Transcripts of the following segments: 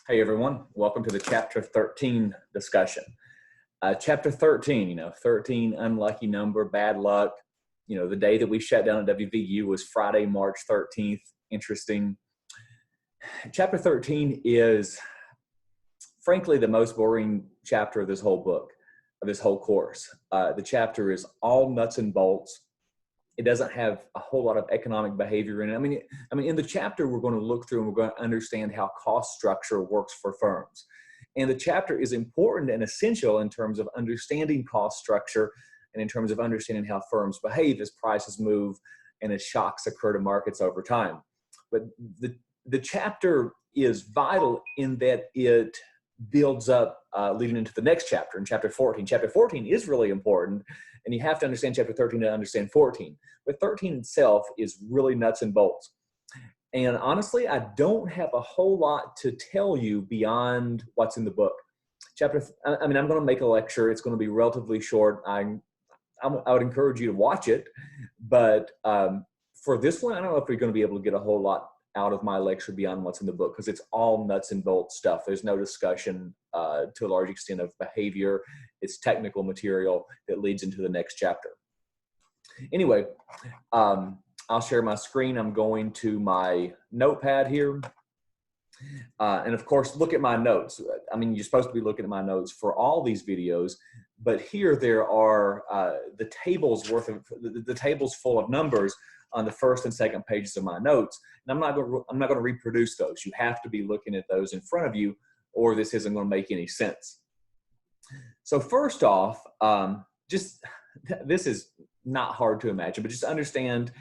Hey everyone, welcome to the Chapter 13 discussion. Chapter 13, 13 unlucky number, bad luck. The day that we shut down at WVU was Friday, March 13th. Interesting. Chapter 13 is frankly the most boring chapter of this whole book, of this whole course. The chapter is all nuts and bolts. It doesn't have a whole lot of economic behavior in it. I mean, in the chapter, we're going to look through and we're going to understand how cost structure works for firms. And the chapter is important and essential in terms of understanding cost structure and in terms of understanding how firms behave as prices move and as shocks occur to markets over time. But the chapter is vital in that it builds up leading into the next chapter, in chapter 14. Chapter 14 is really important, and you have to understand chapter 13 to understand 14. But 13 itself is really nuts and bolts. And honestly, I don't have a whole lot to tell you beyond what's in the book. I'm going to make a lecture. It's going to be relatively short. I would encourage you to watch it. But for this one, I don't know if you're going to be able to get a whole lot out of my lecture beyond what's in the book, because it's all nuts and bolts stuff. There's no discussion to a large extent of behavior. It's technical material that leads into the next chapter. Anyway, I'll share my screen. I'm going to my notepad here. And of course, look at my notes. I mean, you're supposed to be looking at my notes for all these videos, but here there are the tables full of numbers on the first and second pages of my notes. And I'm not going to reproduce those. You have to be looking at those in front of you, or this isn't going to make any sense. So first off, this is not hard to imagine, but just understand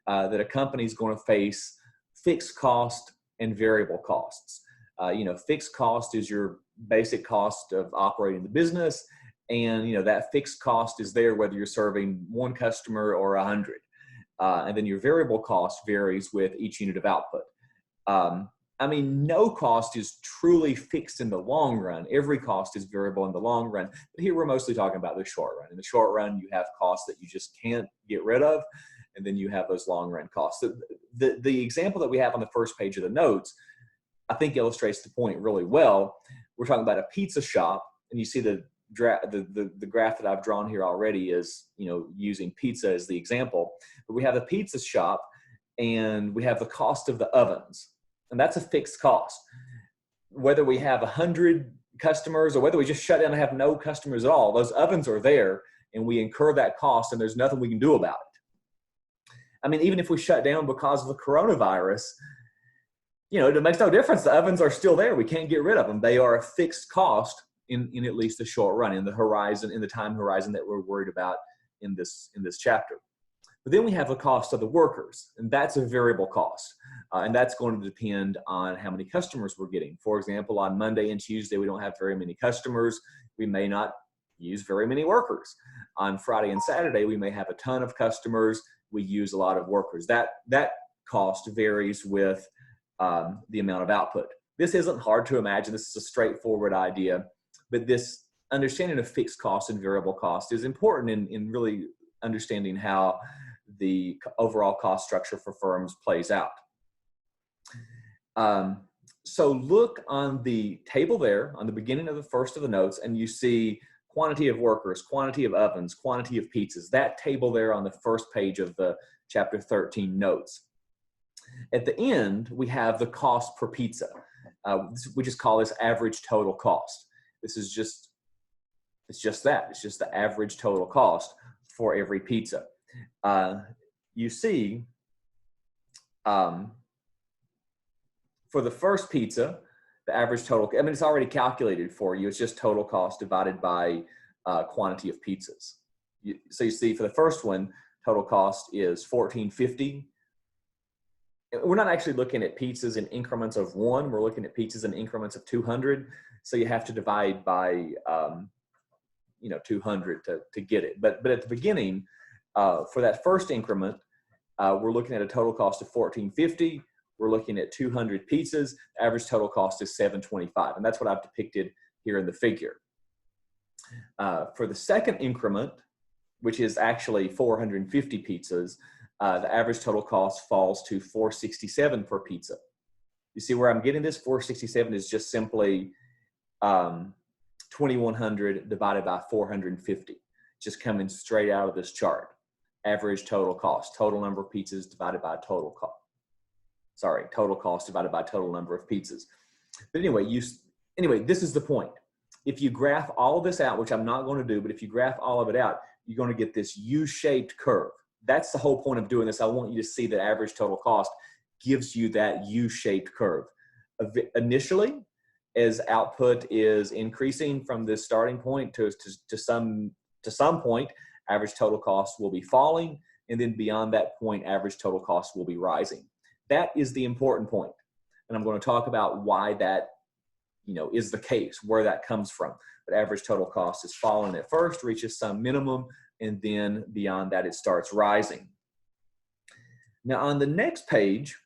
that a company is going to face fixed cost and variable costs. Fixed cost is your basic cost of operating the business, and that fixed cost is there whether you're serving one customer or 100. And then your variable cost varies with each unit of output. No cost is truly fixed in the long run. Every cost is variable in the long run. But here we're mostly talking about the short run. In the short run, you have costs that you just can't get rid of, and then you have those long run costs. The example that we have on the first page of the notes, I think illustrates the point really well. We're talking about a pizza shop, and you see the graph that I've drawn here already is, using pizza as the example. But we have the pizza shop, and we have the cost of the ovens, and that's a fixed cost. Whether we have 100 customers or whether we just shut down and have no customers at all, those ovens are there, and we incur that cost, and there's nothing we can do about it. Even if we shut down because of the coronavirus, it makes no difference. The ovens are still there. We can't get rid of them. They are a fixed cost in at least the short run, in the time horizon that we're worried about in this chapter. But then we have the cost of the workers, and that's a variable cost. And that's going to depend on how many customers we're getting. For example, on Monday and Tuesday, we don't have very many customers. We may not use very many workers. On Friday and Saturday, we may have a ton of customers. We use a lot of workers. That cost varies with the amount of output. This isn't hard to imagine. This is a straightforward idea. But this understanding of fixed cost and variable cost is important in really understanding how the overall cost structure for firms plays out. So look on the table there on the beginning of the first of the notes, and you see quantity of workers, quantity of ovens, quantity of pizzas. That table there on the first page of the chapter 13 notes. At the end, we have the cost per pizza. We just call this average total cost. It's just that. It's just the average total cost for every pizza. You see, for the first pizza, the average total, it's already calculated for you. It's just total cost divided by quantity of pizzas. So you see, for the first one, total cost is $14.50. We're not actually looking at pizzas in increments of 1. We're looking at pizzas in increments of 200. So you have to divide by 200 to get it. But at the beginning, for that first increment, we're looking at a total cost of $14.50. We're looking at 200 pizzas. Average total cost is $7.25, and that's what I've depicted here in the figure. For the second increment, which is actually 450 pizzas, the average total cost falls to $4.67 per pizza. You see where I'm getting this? 467 is just simply 2,100 divided by 450, just coming straight out of this chart. Average total cost, total number of pizzas divided by total cost. Sorry, total cost divided by total number of pizzas. But anyway, this is the point. If you graph all of this out, which I'm not going to do, but if you graph all of it out, you're going to get this U-shaped curve. That's the whole point of doing this. I want you to see that average total cost gives you that U-shaped curve. Initially, as output is increasing from this starting point to some point, average total cost will be falling, and then beyond that point, average total cost will be rising. That is the important point, and I'm going to talk about why that is the case, where that comes from. But average total cost is falling at first, reaches some minimum, and then beyond that, it starts rising. Now, on the next page,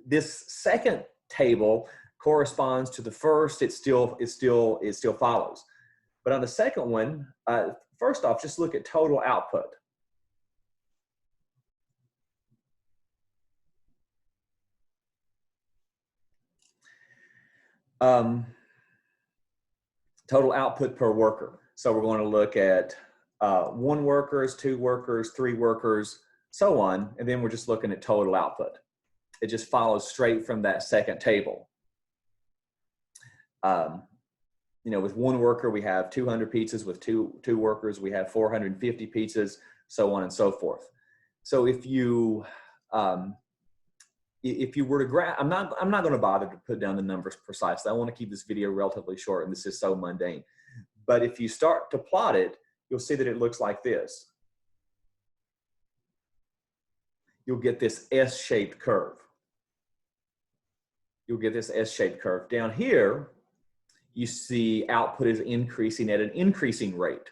this second table corresponds to the first. It still follows. But on the second one, first off, just look at total output. Total output per worker. So we're going to look at 1 workers, 2 workers, 3 workers, so on, and then we're just looking at total output. It just follows straight from that second table. With 1 worker, we have 200 pizzas. With two workers, we have 450 pizzas, so on and so forth. So if you were to graph, I'm not going to bother to put down the numbers precisely. I want to keep this video relatively short, and this is so mundane. But if you start to plot it, you'll see that it looks like this. You'll get this S-shaped curve. You'll get this S-shaped curve. Down here, you see output is increasing at an increasing rate.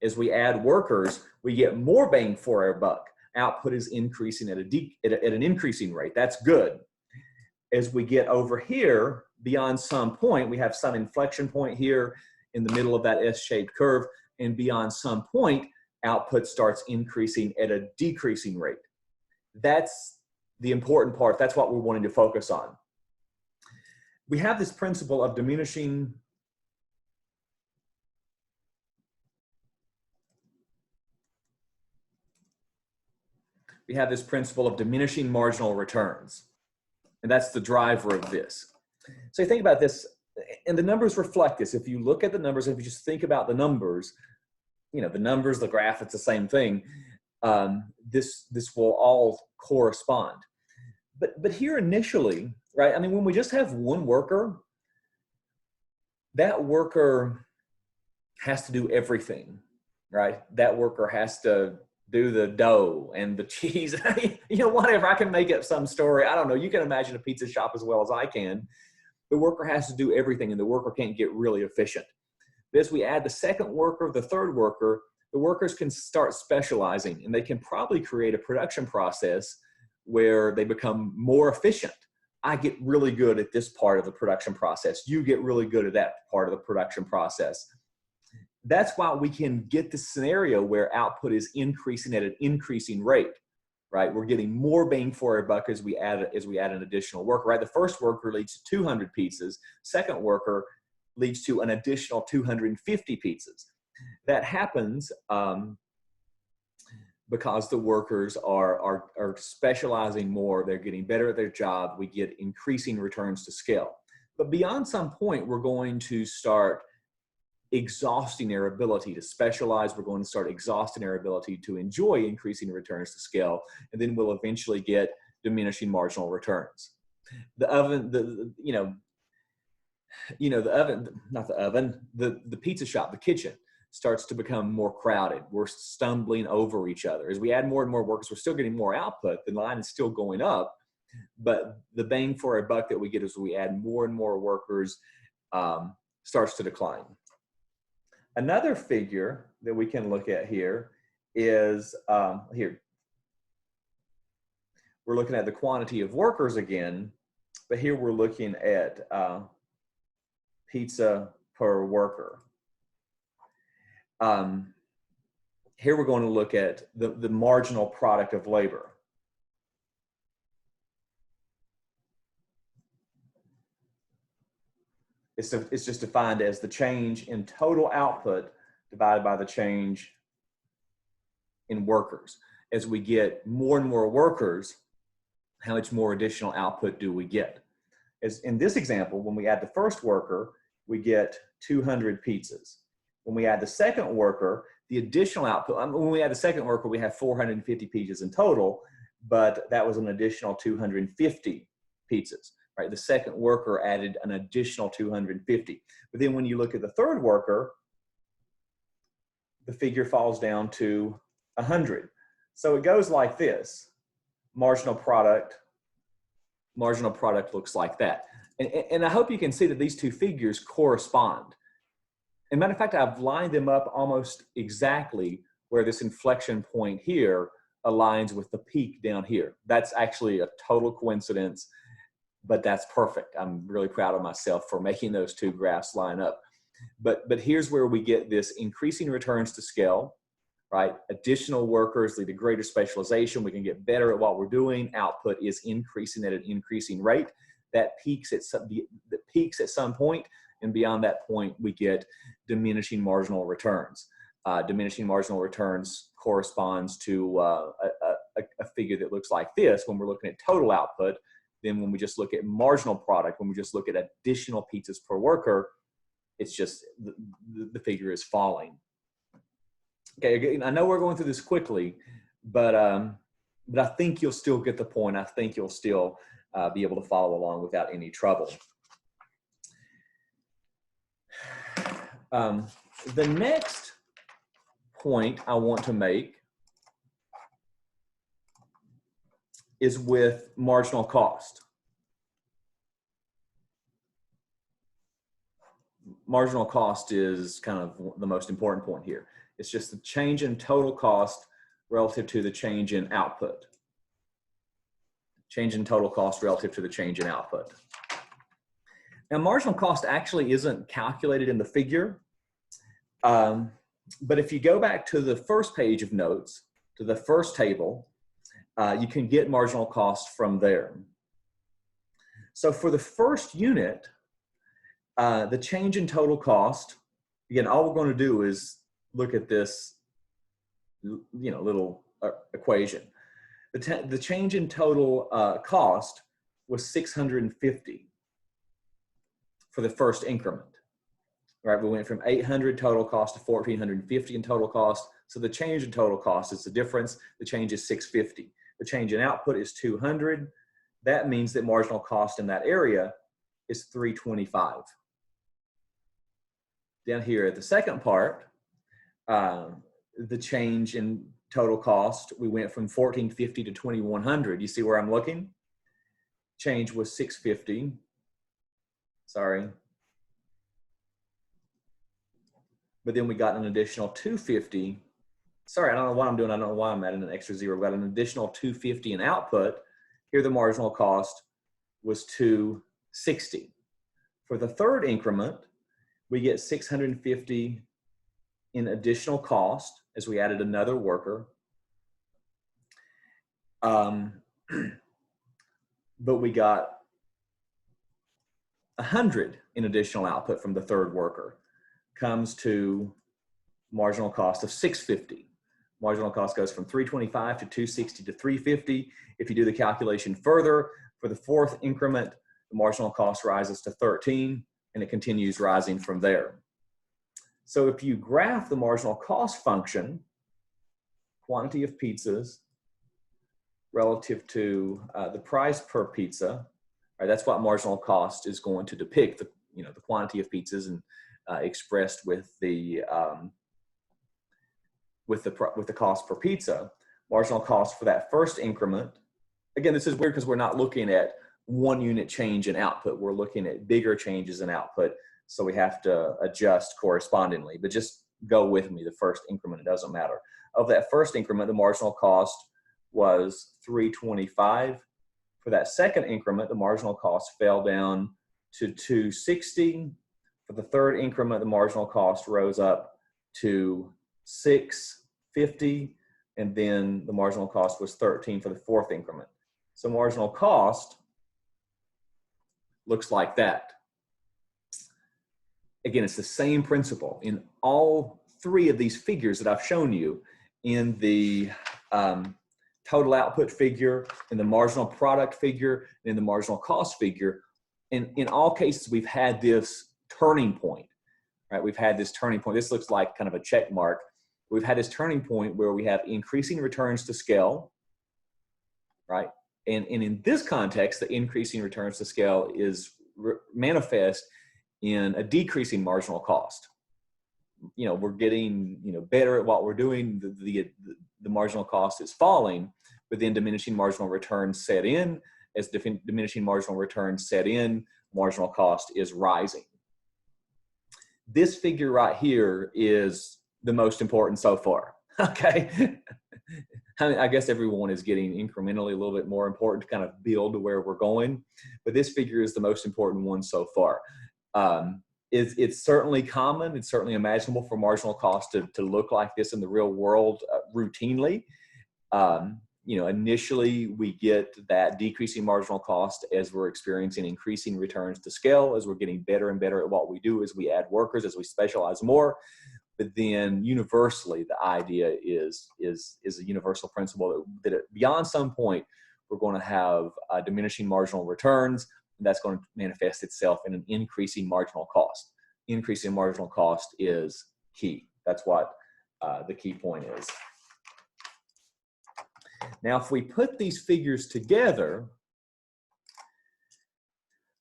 As we add workers, we get more bang for our buck. Output is increasing at an increasing rate. That's good. As we get over here, beyond some point, we have some inflection point here in the middle of that S-shaped curve, and beyond some point, output starts increasing at a decreasing rate. That's the important part. That's what we're wanting to focus on. We have this principle of diminishing marginal returns. And that's the driver of this. So you think about this, and the numbers reflect this. If you look at the numbers, if you just think about the numbers, the numbers, the graph, it's the same thing. This will all correspond. But here initially, right? I mean, when we just have 1 worker, that worker has to do everything, right? That worker has to do the dough and the cheese, whatever. I can make up some story. I don't know. You can imagine a pizza shop as well as I can. The worker has to do everything, and the worker can't get really efficient. But as we add the second worker, the third worker, the workers can start specializing, and they can probably create a production process where they become more efficient. I get really good at this part of the production process. You get really good at that part of the production process. That's why we can get the scenario where output is increasing at an increasing rate, right? We're getting more bang for our buck as we add an additional worker, right? The first worker leads to 200 pizzas. Second worker leads to an additional 250 pizzas. That happens because the workers are specializing more. They're getting better at their job. We get increasing returns to scale. But beyond some point, we're going to start exhausting their ability to specialize. We're going to start exhausting their ability to enjoy increasing returns to scale, and then we'll eventually get diminishing marginal returns. The oven, the pizza shop, the kitchen starts to become more crowded. We're stumbling over each other. As we add more and more workers, we're still getting more output. The line is still going up, but the bang for our buck that we get as we add more and more workers starts to decline. Another figure that we can look at here is here. We're looking at the quantity of workers again, but here we're looking at pizza per worker. Here we're going to look at the marginal product of labor. It's just defined as the change in total output divided by the change in workers. As we get more and more workers, how much more additional output do we get? As in this example, when we add the first worker, we get 200 pizzas. When we add the second worker, the additional output, when we add the second worker, we have 450 pizzas in total, but that was an additional 250 pizzas, right? The second worker added an additional 250. But then when you look at the third worker, the figure falls down to 100. So it goes like this. Marginal product looks like that. And I hope you can see that these two figures correspond. As a matter of fact, I've lined them up almost exactly where this inflection point here aligns with the peak down here. That's actually a total coincidence, but that's perfect. I'm really proud of myself for making those two graphs line up. But here's where we get this increasing returns to scale, right? Additional workers lead to greater specialization. We can get better at what we're doing. Output is increasing at an increasing rate. That peaks at some point, and beyond that point, we get diminishing marginal returns. Diminishing marginal returns corresponds to a figure that looks like this when we're looking at total output. Then when we just look at marginal product, when we just look at additional pizzas per worker, it's just the figure is falling. Okay, again, I know we're going through this quickly, but I think you'll still get the point. I think you'll still be able to follow along without any trouble. The next point I want to make is with marginal cost. Marginal cost is kind of the most important point here. It's just the change in total cost relative to the change in output. Change in total cost relative to the change in output. Now, marginal cost actually isn't calculated in the figure, but if you go back to the first page of notes, to the first table, you can get marginal cost from there. So for the first unit, the change in total cost, again, all we're going to do is look at this, little equation. The change in total cost was 650 for the first increment. Right, we went from 800 total cost to 1,450 in total cost. So the change in total cost is the difference. The change is 650. The change in output is 200. That means that marginal cost in that area is 325. Down here at the second part, the change in total cost, we went from 1,450 to 2,100. You see where I'm looking? Change was 650. Sorry. But then we got an additional 250. Sorry, I don't know what I'm doing. I don't know why I'm adding an extra zero. We got an additional 250 in output. Here the marginal cost was 260. For the third increment, we get 650 in additional cost as we added another worker. But we got 100 in additional output from the third worker. Comes to marginal cost of 650. Marginal cost goes from 325 to 260 to 350. If you do the calculation further, for the fourth increment, the marginal cost rises to 13, and it continues rising from there. So if you graph the marginal cost function, quantity of pizzas relative to the price per pizza, right, that's what marginal cost is going to depict, the quantity of pizzas and expressed with the cost per pizza. Marginal cost for that first increment. Again, this is weird because we're not looking at one unit change in output. We're looking at bigger changes in output, so we have to adjust correspondingly. But just go with me. The first increment, it doesn't matter. Of that first increment, the marginal cost was 325. For that second increment, the marginal cost fell down to 260. For the third increment, the marginal cost rose up to 650, and then the marginal cost was 13 for the fourth increment. So marginal cost looks like that. again, it's the same principle in all three of these figures that I've shown you, in the total output figure, in the marginal product figure, and in the marginal cost figure. And in all cases, we've had this turning point, right? We've had this turning point. This looks like kind of a check mark. We've had this turning point where we have increasing returns to scale, right? And in this context, the increasing returns to scale is manifest in a decreasing marginal cost. We're getting, better at what we're doing. The marginal cost is falling, but then diminishing marginal returns set in. As diminishing marginal returns set in, marginal cost is rising. This figure right here is the most important so far, okay? I guess everyone is getting incrementally a little bit more important to kind of build to where we're going, but this figure is the most important one so far. It's certainly common, it's certainly imaginable for marginal cost to look like this in the real world routinely. Initially we get that decreasing marginal cost as we're experiencing increasing returns to scale, as we're getting better and better at what we do, as we add workers, as we specialize more. But then universally, the idea is a universal principle that beyond some point, we're going to have diminishing marginal returns, and that's going to manifest itself in an increasing marginal cost. Increasing marginal cost is key. That's what the key point is. Now, if we put these figures together,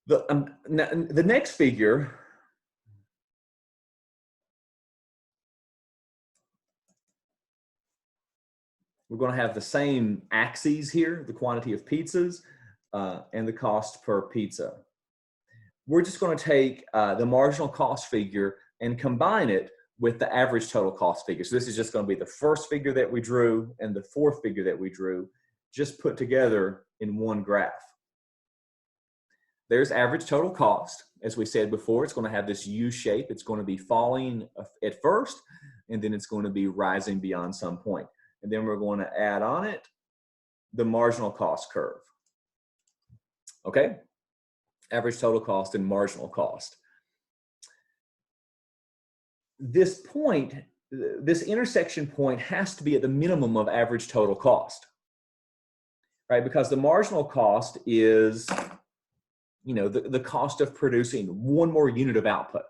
the next figure, we're going to have the same axes here, the quantity of pizzas and the cost per pizza. We're just going to take the marginal cost figure and combine it with the average total cost figure. So this is just going to be the first figure that we drew and the fourth figure that we drew, just put together in one graph. There's average total cost. As we said before, it's going to have this U shape. It's going to be falling at first, and then it's going to be rising beyond some point. And then we're going to add on it the marginal cost curve. Okay? Average total cost and marginal cost. This point, this intersection point has to be at the minimum of average total cost, right? Because the marginal cost is, the cost of producing one more unit of output,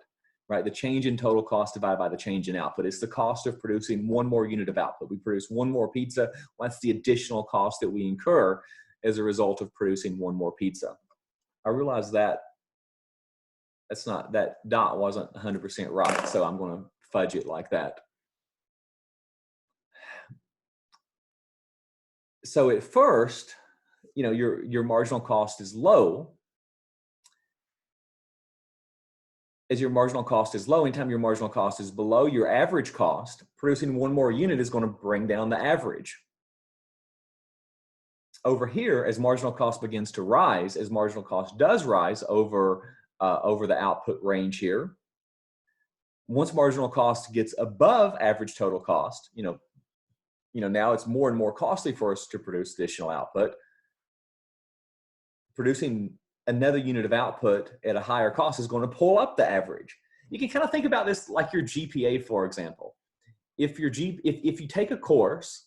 right? The change in total cost divided by the change in output. It's the cost of producing one more unit of output. We produce one more pizza. Well, that's the additional cost that we incur as a result of producing one more pizza. I realize that that dot wasn't 100% right, so I'm going to fudge it like that. So at first, your marginal cost is low. As your marginal cost is low, anytime your marginal cost is below your average cost, producing one more unit is going to bring down the average. Over here, as marginal cost begins to rise, as marginal cost does rise over the output range here, once marginal cost gets above average total cost, now it's more and more costly for us to produce additional output. Producing another unit of output at a higher cost is going to pull up the average. You can kind of think about this like your GPA, for example. If you take a course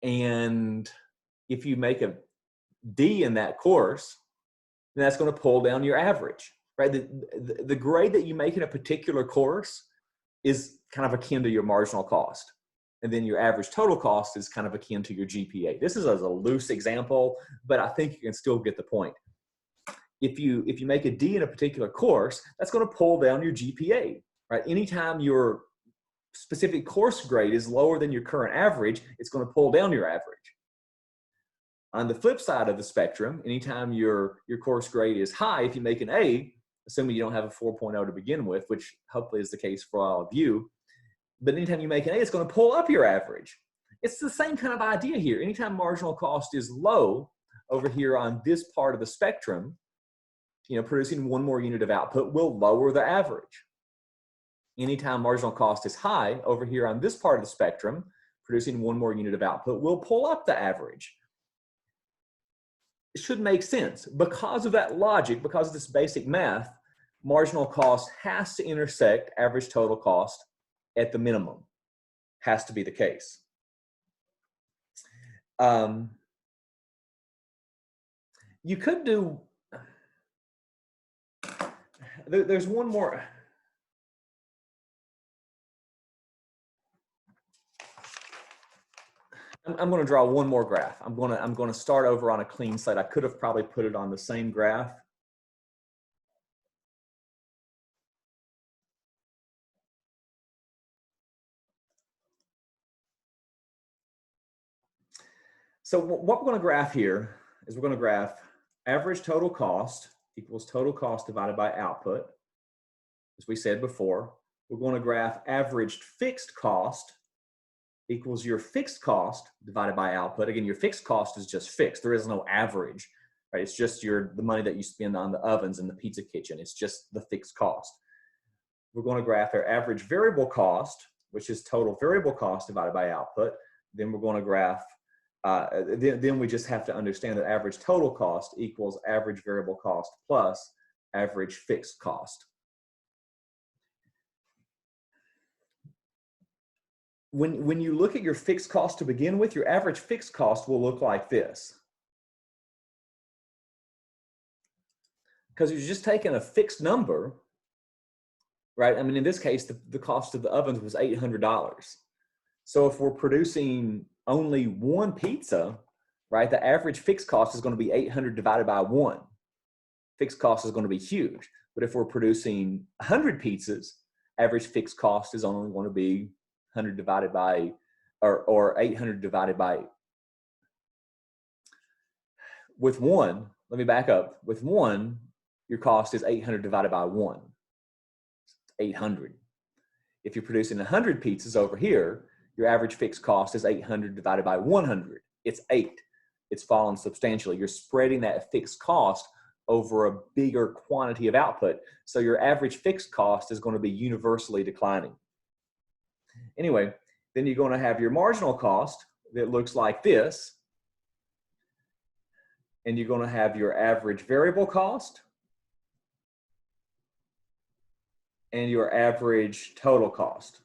and if you make a D in that course, then that's going to pull down your average, right? The grade that you make in a particular course is kind of akin to your marginal cost. And then your average total cost is kind of akin to your GPA. This is a loose example, but I think you can still get the point. If you make a D in a particular course, that's going to pull down your GPA, right? Anytime your specific course grade is lower than your current average, it's going to pull down your average. On the flip side of the spectrum, anytime your course grade is high, if you make an A, assuming you don't have a 4.0 to begin with, which hopefully is the case for all of you, but anytime you make an A, it's going to pull up your average. It's the same kind of idea here. Anytime marginal cost is low over here on this part of the spectrum, producing one more unit of output will lower the average. Anytime marginal cost is high over here on this part of the spectrum, producing one more unit of output will pull up the average. It should make sense. Because of that logic, because of this basic math, marginal cost has to intersect average total cost at the minimum. Has to be the case. You could do, there's one more. I'm going to draw one more graph. I'm going to start over on a clean slate. I could have probably put it on the same graph. So what we're going to graph here is we're going to graph average total cost equals total cost divided by output. As we said before, we're going to graph averaged fixed cost equals your fixed cost divided by output. Again, your fixed cost is just fixed. There is no average, right? It's just the money that you spend on the ovens and the pizza kitchen. It's just the fixed cost. We're going to graph our average variable cost, which is total variable cost divided by output. Then we're going to graph, then we just have to understand that average total cost equals average variable cost plus average fixed cost. When you look at your fixed cost to begin with, your average fixed cost will look like this. Because you're just taking a fixed number, right? I mean, in this case, the cost of the ovens was $800. So if we're producing only one pizza, right, the average fixed cost is going to be 800 divided by 1. Fixed cost is going to be huge. But if we're producing 100 pizzas, average fixed cost is only going to be 100 divided by, or 800 divided by, with one, let me back up. With one, your cost is 800 divided by 1. 800. If you're producing 100 pizzas over here, your average fixed cost is 800 divided by 100. It's 8. It's fallen substantially. You're spreading that fixed cost over a bigger quantity of output. So your average fixed cost is going to be universally declining. Anyway, then you're going to have your marginal cost that looks like this. And you're going to have your average variable cost and your average total cost.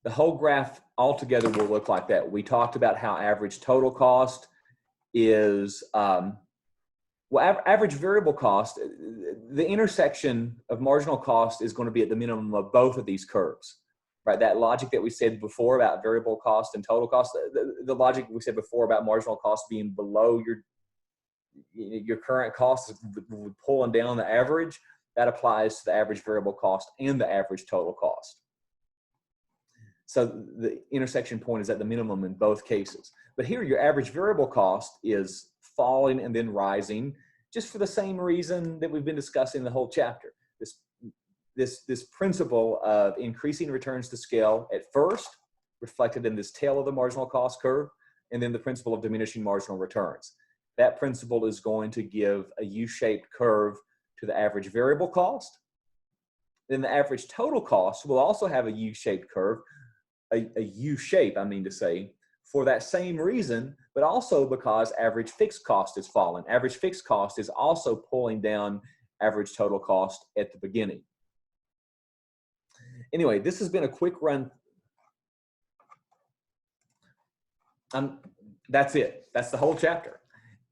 The whole graph altogether will look like that. We talked about how average total cost is, average variable cost, the intersection of marginal cost is going to be at the minimum of both of these curves, right? That logic that we said before about variable cost and total cost, the logic we said before about marginal cost being below your current cost, pulling down the average, that applies to the average variable cost and the average total cost. So the intersection point is at the minimum in both cases. But here your average variable cost is falling and then rising just for the same reason that we've been discussing the whole chapter. This principle of increasing returns to scale at first, reflected in this tail of the marginal cost curve, and then the principle of diminishing marginal returns. That principle is going to give a U-shaped curve to the average variable cost. Then the average total cost will also have a U-shaped curve, a U-shape, I mean to say, for that same reason, but also because average fixed cost is falling. Average fixed cost is also pulling down average total cost at the beginning. Anyway, this has been a quick run. That's it. That's the whole chapter.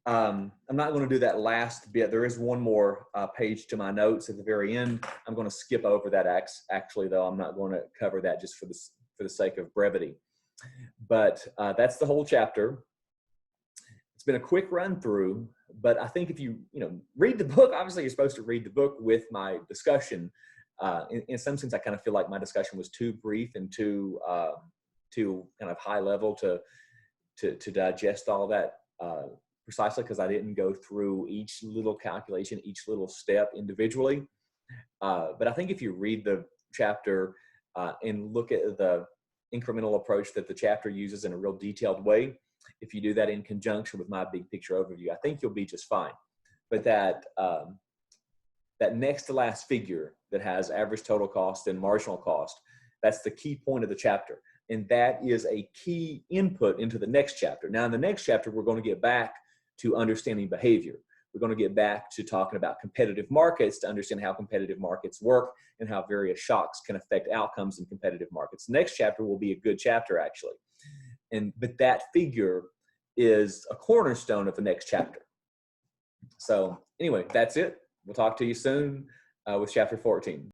I'm not going to do that last bit. There is one more page to my notes at the very end. I'm going to skip over that actually, though. I'm not going to cover that just for the sake of brevity. But that's the whole chapter. It's been a quick run through, but I think if you read the book, obviously you're supposed to read the book with my discussion. In some sense, I kind of feel like my discussion was too brief and too kind of high level to digest all that precisely because I didn't go through each little calculation, each little step individually. But I think if you read the chapter and look at the incremental approach that the chapter uses in a real detailed way, if you do that in conjunction with my big picture overview, I think you'll be just fine. But that next to last figure that has average total cost and marginal cost, that's the key point of the chapter. And that is a key input into the next chapter. Now, in the next chapter, we're going to get back to understanding behavior. we're going to get back to talking about competitive markets to understand how competitive markets work and how various shocks can affect outcomes in competitive markets. Next chapter will be a good chapter, actually. But that figure is a cornerstone of the next chapter. So anyway, that's it. We'll talk to you soon with chapter 14.